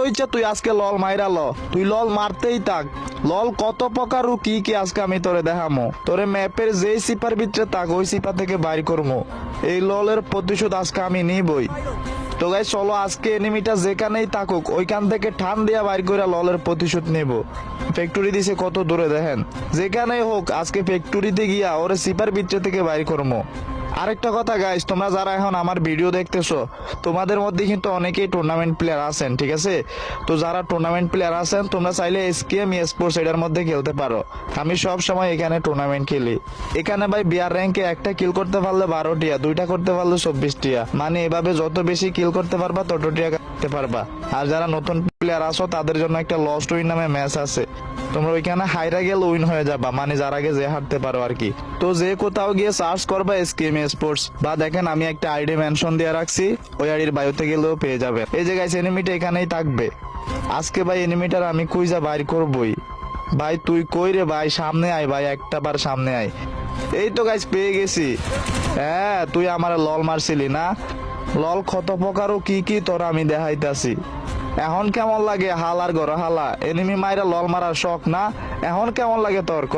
ইচ্ছা তুই আজকে লল মাইরা ল, তুই লল মারতেই থাক। লল কত প্রকার ও কি কি আজকে আমি তোরে দেখামো। তোরে ম্যাপের যেই সিপার ভিতরে থাক ওই সিপা থেকে বাইর করবো। এই ললের প্রতিশোধ আজকে আমি নিবই। তো গাইস চলো আজকে এনিমিটা যেখানেই থাকুক ওইখান থেকে ঠান দিয়া বাইর করে ললের প্রতিশোধ নেব। ফ্যাক্টরি দিছে কত দূরে দেখেন, যেখানেই হোক আজকে ফ্যাক্টরিতে গিয়া ওরে সিপার ভিতরে থেকে বাইর করবো। আরেকটা কথা গাইস, তোমরা যারা এখন আমার ভিডিও দেখতেছো তোমাদের মধ্যে কিন্তু অনেকেই টুর্নামেন্ট প্লেয়ার আছেন, ঠিক আছে? তো যারা টুর্নামেন্ট প্লেয়ার আছেন তোমরা চাইলে এসকেএম স্পোর্টস এটার মধ্যে খেলতে পারো। আমি সব সময় এখানে টুর্নামেন্ট খেলি। এখানে ভাই বিয়ার র্যাঙ্কে একটা কিল করতে পারলে 12 টিয়া, দুইটা করতে পারলে 24 টিয়া। মানে এভাবে যত বেশি কিল করতে পারবা তত টিয়া করতে পারবা। আর যারা নতুন প্লেয়ার আসো তাদের জন্য একটা লস্ট উইন নামে ম্যাচ আছে, তোমরা ওইখানে হাইরা গেলে উইন হয়ে যাবা, মানে যার আগে যে হারতে পারো আর কি। তো যে কোথাও গিয়ে সার্চ করবা এসকেএম স্পোর্টস, বা দেখেন আমি একটা আইডি মেনশন দিয়ে রাখছি, ওই আইডির বায়োতে গেলেও পেয়ে যাবে। এই যে গাইস এনিমিটা এখানেই থাকবে আজকে ভাই। এনিমিটার আমি কুইজা বাইর করবই। ভাই তুই কই রে ভাই, সামনে আয় ভাই, একটা বার সামনে আয়। এই তো গাইস পেয়ে গেছি। হ্যাঁ তুই আমার লল মারছিলি না, লল কত প্রকার ও কি কি তোর আমি দেখাইতাছি। এখন কেমন লাগে হালার ঘর হালা, এনিমি মাইরা লল মারার শখ না? এখন কেমন লাগে তোর ক?